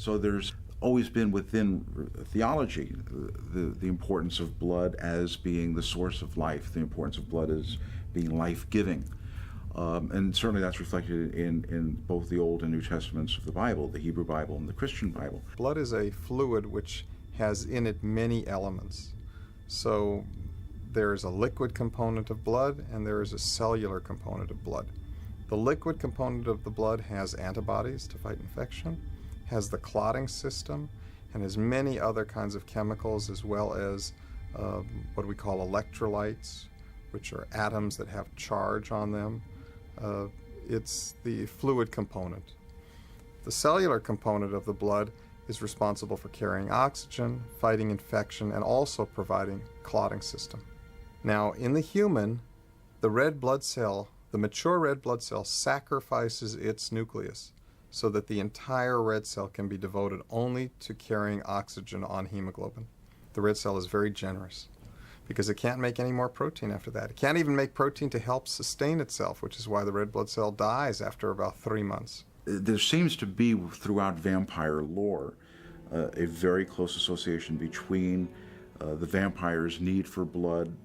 So there's always been within theology the importance of blood as being the source of life, the importance of blood as being life-giving. And certainly that's reflected in both the Old and New Testaments of the Bible, the Hebrew Bible and the Christian Bible. Blood is a fluid which has in it many elements. So there is a liquid component of blood and there is a cellular component of blood. The liquid component of the blood has antibodies to fight infection, has the clotting system, and has many other kinds of chemicals, as well as what we call electrolytes, which are atoms that have charge on them. It's the fluid component. The cellular component of the blood is responsible for carrying oxygen, fighting infection, and also providing clotting system. Now, in the human, the red blood cell, the mature red blood cell, sacrifices its nucleus so that the entire red cell can be devoted only to carrying oxygen on hemoglobin. The red cell is very generous because it can't make any more protein after that. It can't even make protein to help sustain itself, which is why the red blood cell dies after about 3 months. There seems to be throughout vampire lore a very close association between the vampire's need for blood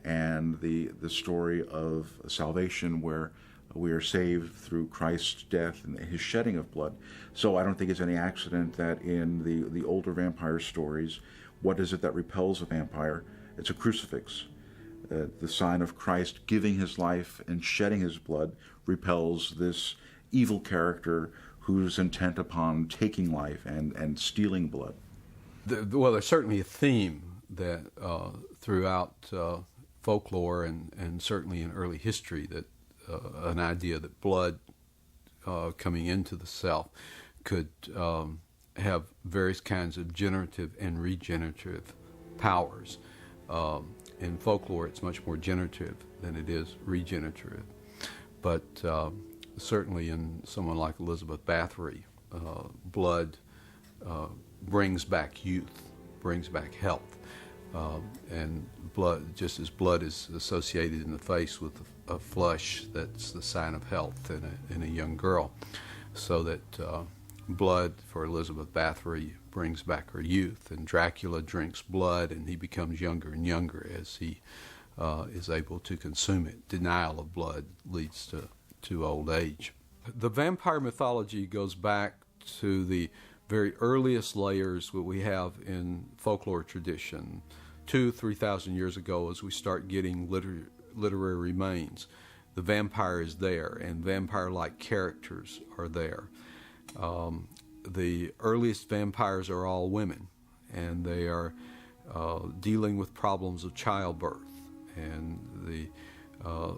and the story of salvation, where we are saved through Christ's death and his shedding of blood. So I don't think it's any accident that in the older vampire stories, what is it that repels a vampire? It's a crucifix. The sign of Christ giving his life and shedding his blood repels this evil character who's intent upon taking life and stealing blood. Well, there's certainly a theme that throughout folklore and certainly in early history, that an idea that blood coming into the self could have various kinds of generative and regenerative powers. In folklore, it's much more generative than it is regenerative. But certainly in someone like Elizabeth Bathory, blood brings back youth, brings back health. And blood, just as blood is associated in the face with a flush, that's the sign of health in a young girl. So that blood for Elizabeth Bathory brings back her youth, and Dracula drinks blood and he becomes younger and younger as he is able to consume it. Denial of blood leads to old age. The vampire mythology goes back to the very earliest layers that we have in folklore tradition, 2,000-3,000 years ago, as we start getting literary remains. The vampire is there, and vampire-like characters are there. The earliest vampires are all women, and they are dealing with problems of childbirth. And the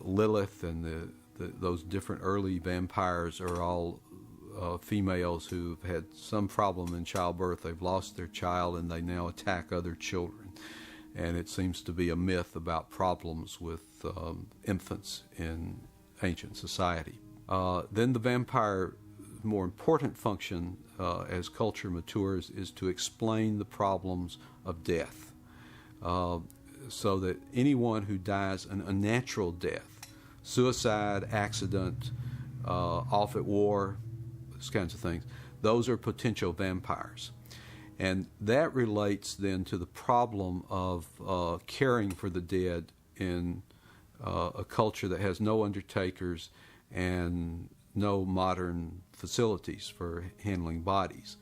Lilith and those different early vampires are all females who've had some problem in childbirth. They've lost their child and they now attack other children. And it seems to be a myth about problems with infants in ancient society. Then the vampire more important function as culture matures is to explain the problems of death. So that anyone who dies an unnatural death, suicide, accident, off at war, those kinds of things, those are potential vampires. And that relates then to the problem of caring for the dead in a culture that has no undertakers and no modern facilities for handling bodies.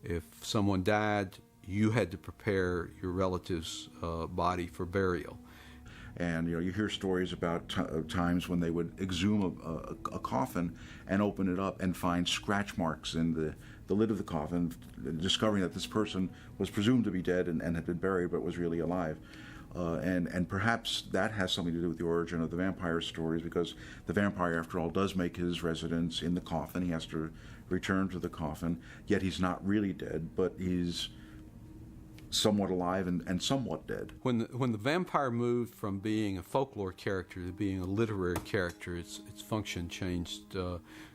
If someone died, you had to prepare your relative's body for burial. And you hear stories about times when they would exhume a coffin and open it up and find scratch marks in the lid of the coffin, discovering that this person was presumed to be dead and had been buried but was really alive. And perhaps that has something to do with the origin of the vampire stories, because the vampire, after all, does make his residence in the coffin. He has to return to the coffin, yet he's not really dead, but he's somewhat alive and somewhat dead. When the vampire moved from being a folklore character to being a literary character, its function changed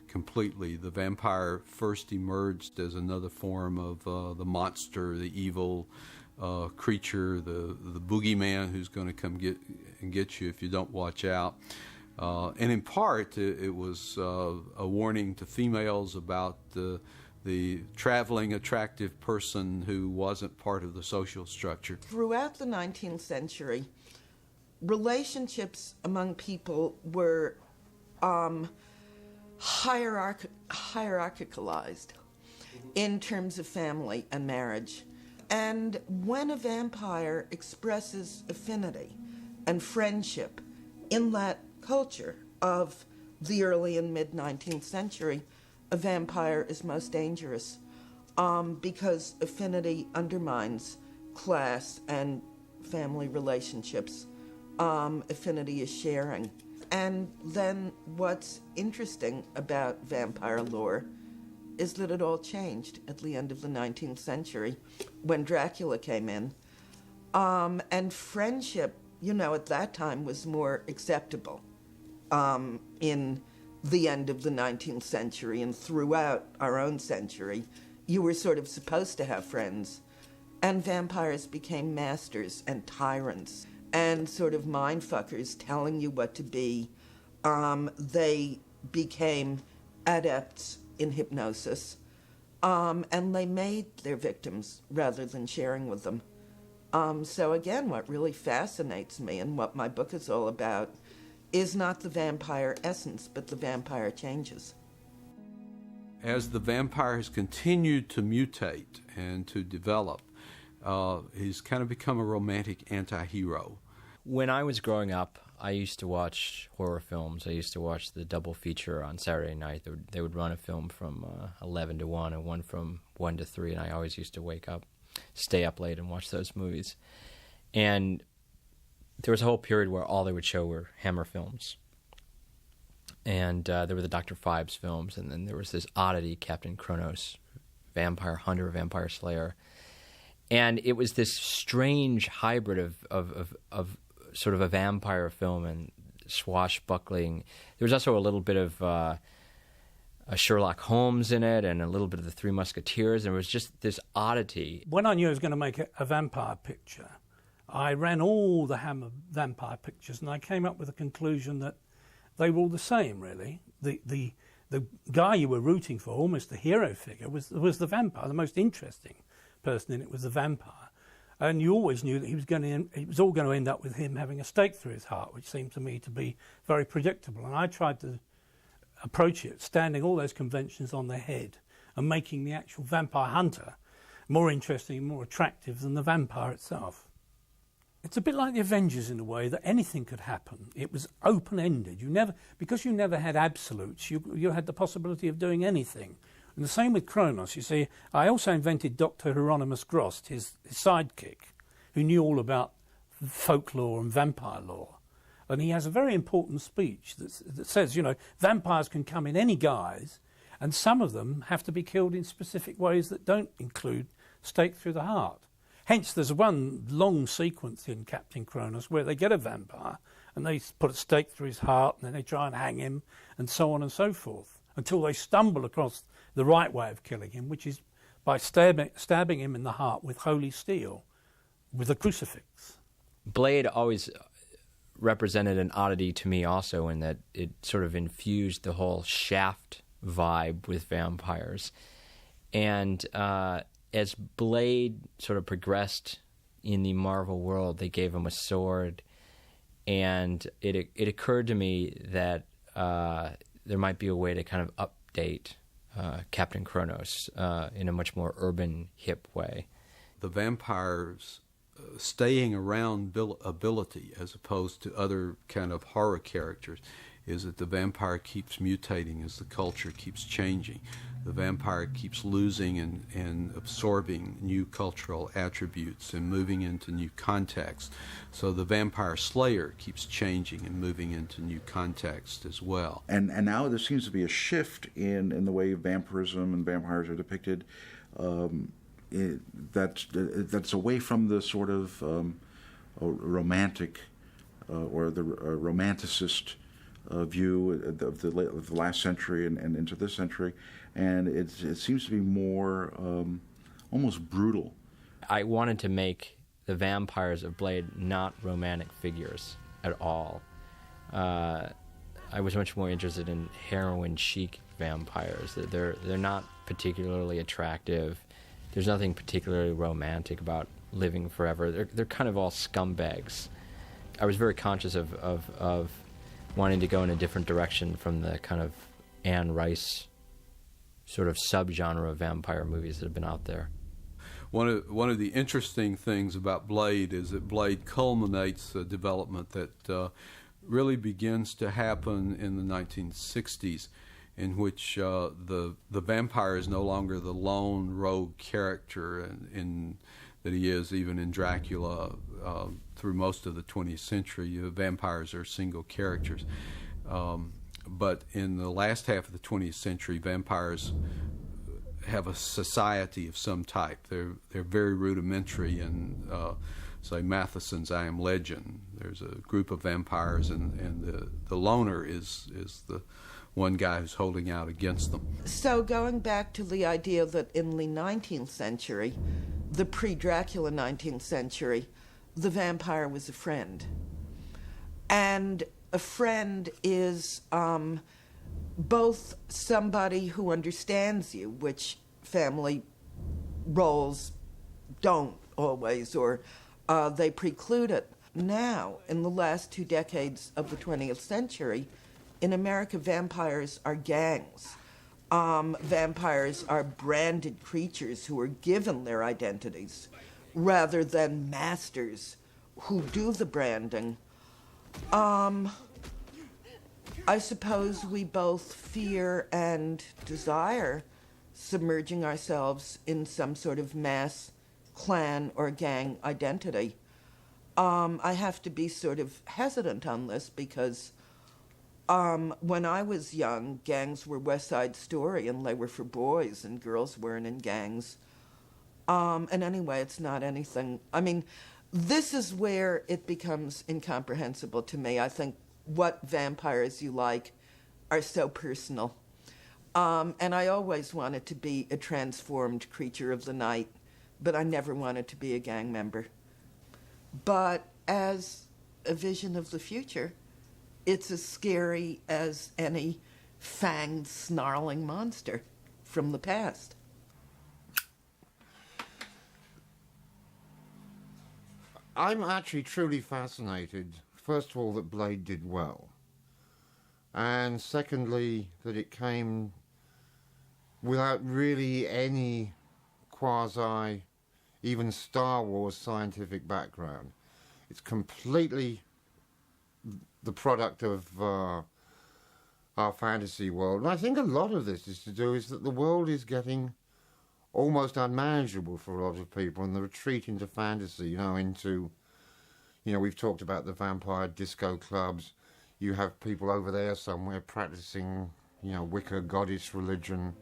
completely. The vampire first emerged as another form of the monster, the evil creature, the boogeyman who's going to come get you if you don't watch out. And in part, it was a warning to females about the the traveling attractive person who wasn't part of the social structure. Throughout the 19th century, relationships among people were hierarchicalized in terms of family and marriage. And when a vampire expresses affinity and friendship in that culture of the early and mid-19th century, a vampire is most dangerous because affinity undermines class and family relationships. Affinity is sharing. And then what's interesting about vampire lore is that it all changed at the end of the 19th century when Dracula came in. And friendship, at that time was more acceptable in the end of the 19th century and throughout our own century. You were sort of supposed to have friends. And vampires became masters and tyrants and sort of mindfuckers telling you what to be. They became adepts in hypnosis, and they made their victims rather than sharing with them. So again, what really fascinates me and what my book is all about is not the vampire essence, but the vampire changes. As the vampire has continued to mutate and to develop, he's kind of become a romantic anti-hero. When I was growing up, I used to watch horror films. I used to watch the double feature on Saturday night. They would run a film from 11 to 1 and one from 1 to 3, and I always used to stay up late and watch those movies. And there was a whole period where all they would show were Hammer films. And there were the Dr. Phibes films, and then there was this oddity, Captain Kronos, vampire hunter, vampire slayer. And it was this strange hybrid of sort of a vampire film and swashbuckling. There was also a little bit of a Sherlock Holmes in it and a little bit of the Three Musketeers, and it was just this oddity. When I knew I was going to make a vampire picture, I ran all the Hammer vampire pictures, and I came up with a conclusion that they were all the same, really. The guy you were rooting for, almost the hero figure, was the vampire. The most interesting person in it was the vampire. And you always knew that it was all going to end up with him having a stake through his heart, which seemed to me to be very predictable. And I tried to approach it, standing all those conventions on their head and making the actual vampire hunter more interesting and more attractive than the vampire itself. It's a bit like the Avengers in a way, that anything could happen. It was open-ended. Because you never had absolutes, you had the possibility of doing anything. And the same with Kronos. You see, I also invented Dr. Hieronymus Grost, his sidekick, who knew all about folklore and vampire lore. And he has a very important speech that says, vampires can come in any guise, and some of them have to be killed in specific ways that don't include stake through the heart. Hence, there's one long sequence in Captain Kronos where they get a vampire, and they put a stake through his heart, and then they try and hang him, and so on and so forth, until they stumble across the right way of killing him, which is by stabbing him in the heart with holy steel, with a crucifix. Blade always represented an oddity to me also, in that it sort of infused the whole Shaft vibe with vampires. And as Blade sort of progressed in the Marvel world, they gave him a sword, and it occurred to me that there might be a way to kind of update Captain Kronos in a much more urban, hip way. The vampire's staying around ability, as opposed to other kind of horror characters, is that the vampire keeps mutating as the culture keeps changing. The vampire keeps losing and absorbing new cultural attributes and moving into new contexts. So the vampire slayer keeps changing and moving into new contexts as well. And now there seems to be a shift in the way vampirism and vampires are depicted. That's away from the sort of romantic or the romanticist view of the last century and into this century, and it seems to be more almost brutal. I wanted to make the vampires of Blade not romantic figures at all. I was much more interested in heroine chic vampires. They're not particularly attractive. There's nothing particularly romantic about living forever. They're kind of all scumbags. I was very conscious of wanting to go in a different direction from the kind of Anne Rice sort of subgenre of vampire movies that have been out there. One of the interesting things about Blade is that Blade culminates a development that really begins to happen in the 1960s, in which the vampire is no longer the lone rogue character that he is even in Dracula through most of the 20th century. Vampires are single characters. But in the last half of the 20th century, vampires have a society of some type. They're very rudimentary in, say, Matheson's I Am Legend. There's a group of vampires, and the loner is the one guy who's holding out against them. So going back to the idea that in the 19th century, the pre-Dracula 19th century, the vampire was a friend. And a friend is both somebody who understands you, which family roles don't always, or they preclude it. Now, in the last 2 decades of the 20th century, in America, vampires are gangs. Vampires are branded creatures who are given their identities rather than masters who do the branding. I suppose we both fear and desire submerging ourselves in some sort of mass clan or gang identity. I have to be sort of hesitant on this because when I was young, gangs were West Side Story, and they were for boys, and girls weren't in gangs. And anyway, it's not anything. I mean, this is where it becomes incomprehensible to me. I think what vampires you like are so personal. And I always wanted to be a transformed creature of the night, but I never wanted to be a gang member. But as a vision of the future, it's as scary as any fanged, snarling monster from the past. I'm actually truly fascinated, first of all, that Blade did well. And secondly, that it came without really any quasi, even Star Wars scientific background. It's completely the product of our fantasy world. And I think a lot of this is to do is that the world is getting almost unmanageable for a lot of people, and the retreat into fantasy, we've talked about the vampire disco clubs. You have people over there somewhere practicing, Wicca goddess religion,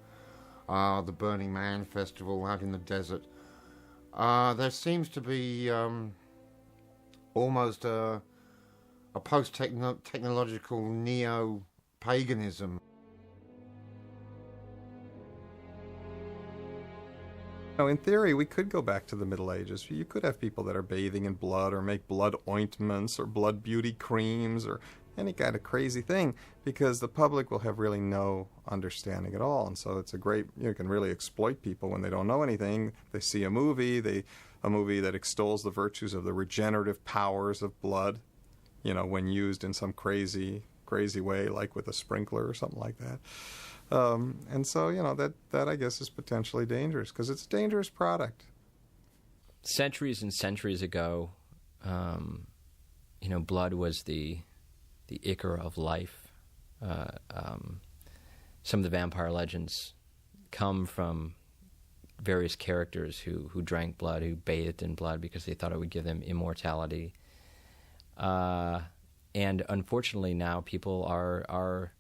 the Burning Man festival out in the desert. There seems to be almost a post-technological neo-paganism. In theory, we could go back to the Middle Ages. You could have people that are bathing in blood or make blood ointments or blood beauty creams or any kind of crazy thing, because the public will have really no understanding at all. And so it's you can really exploit people when they don't know anything. They see a movie that extols the virtues of the regenerative powers of blood, when used in some crazy way, like with a sprinkler or something like that. And so, that I guess is potentially dangerous because it's a dangerous product. Centuries and centuries ago, blood was the ichor of life. Some of the vampire legends come from various characters who drank blood, who bathed in blood because they thought it would give them immortality. And unfortunately now people are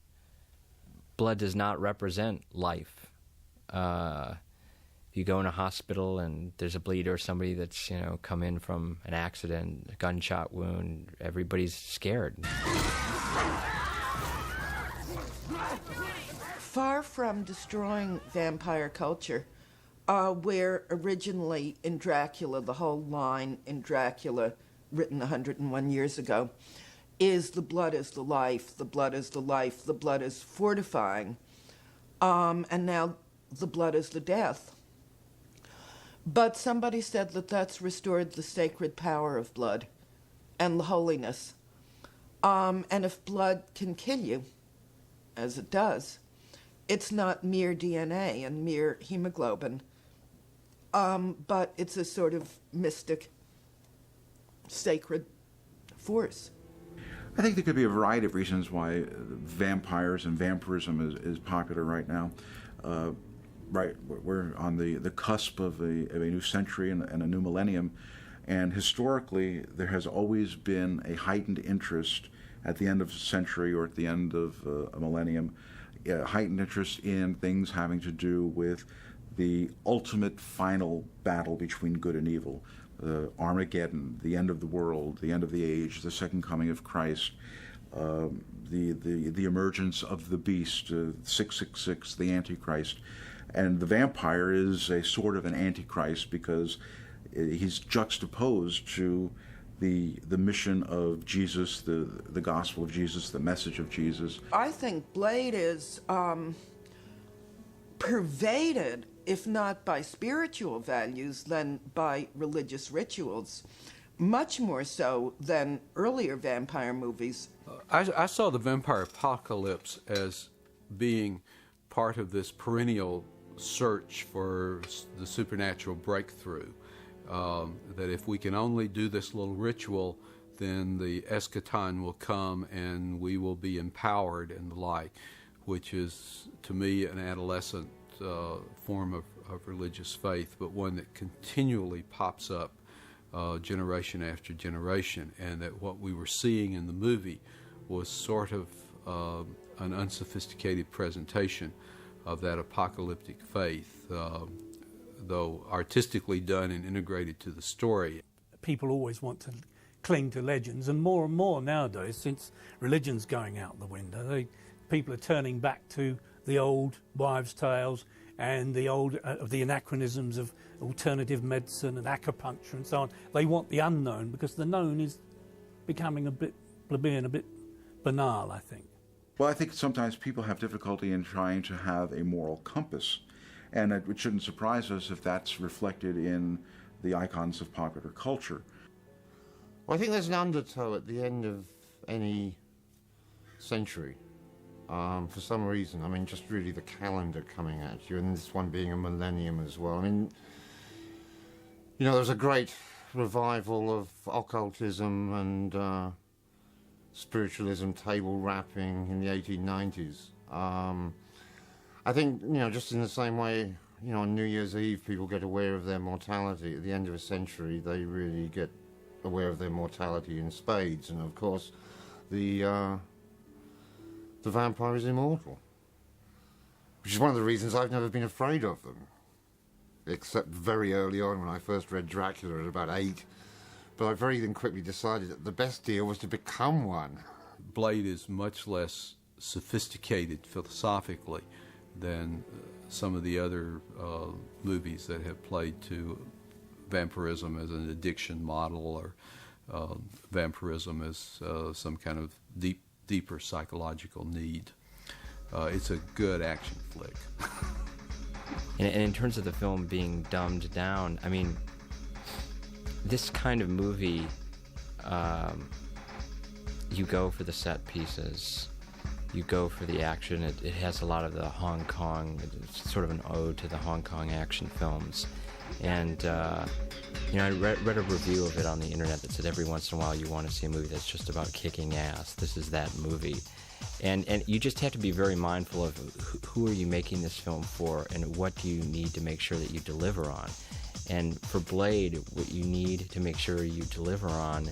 blood does not represent life. You go in a hospital and there's a bleeder or somebody that's, come in from an accident, a gunshot wound, everybody's scared. Far from destroying vampire culture, where originally in Dracula, the whole line in Dracula, written 101 years ago, is the blood is the life, the blood is the life, the blood is fortifying. And now the blood is the death. But somebody said that that's restored the sacred power of blood and the holiness. And if blood can kill you, as it does, it's not mere DNA and mere hemoglobin, but it's a sort of mystic, sacred force. I think there could be a variety of reasons why vampires and vampirism is popular right now. Right, we're on the cusp of a new century and a new millennium, and historically there has always been a heightened interest at the end of a century or at the end of a millennium, heightened interest in things having to do with the ultimate final battle between good and evil. Armageddon, the end of the world, the end of the age, the second coming of Christ, the emergence of the beast, 666, the Antichrist. And the vampire is a sort of an Antichrist because he's juxtaposed to the mission of Jesus, the gospel of Jesus, the message of Jesus. I think Blade is pervaded, if not by spiritual values, then by religious rituals, much more so than earlier vampire movies. I saw the vampire apocalypse as being part of this perennial search for the supernatural breakthrough. That if we can only do this little ritual, then the eschaton will come and we will be empowered and the like, which is, to me, an adolescent form of religious faith, but one that continually pops up generation after generation, and that what we were seeing in the movie was sort of an unsophisticated presentation of that apocalyptic faith, though artistically done and integrated to the story. People always want to cling to legends, and more nowadays, since religion's going out the window, people are turning back to the old wives' tales and the old the anachronisms of alternative medicine and acupuncture and so on. They want the unknown because the known is becoming a bit plebeian, a bit banal, I think. Well, I think sometimes people have difficulty in trying to have a moral compass, and it shouldn't surprise us if that's reflected in the icons of popular culture. Well, I think there's an undertow at the end of any century. For some reason, I mean, just really the calendar coming at you, and this one being a millennium as well. I mean, you know, there was a great revival of occultism and spiritualism, table rapping in the 1890s. I think, you know, just in the same way, you know, on New Year's Eve, people get aware of their mortality. At the end of a century, they really get aware of their mortality in spades. And of course, the vampire is immortal, which is one of the reasons I've never been afraid of them, except very early on when I first read Dracula at about 8. But I very then quickly decided that the best deal was to become one. Blade is much less sophisticated philosophically than some of the other movies that have played to vampirism as an addiction model, or vampirism as some kind of deeper psychological need. It's a good action flick. And in terms of the film being dumbed down, I mean, this kind of movie, you go for the set pieces, you go for the action. It has a lot of the Hong Kong, it's sort of an ode to the Hong Kong action films. And, you know, I read a review of it on the internet that said every once in a while you want to see a movie that's just about kicking ass. This is that movie. And you just have to be very mindful of who are you making this film for, and what do you need to make sure that you deliver on. And for Blade, what you need to make sure you deliver on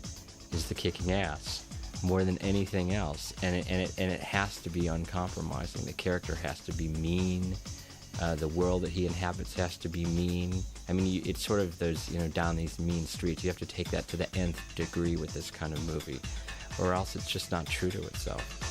is the kicking ass more than anything else. And it has to be uncompromising. The character has to be mean. The world that he inhabits has to be mean. I mean, it's sort of those, you know, down these mean streets. You have to take that to the nth degree with this kind of movie, or else it's just not true to itself.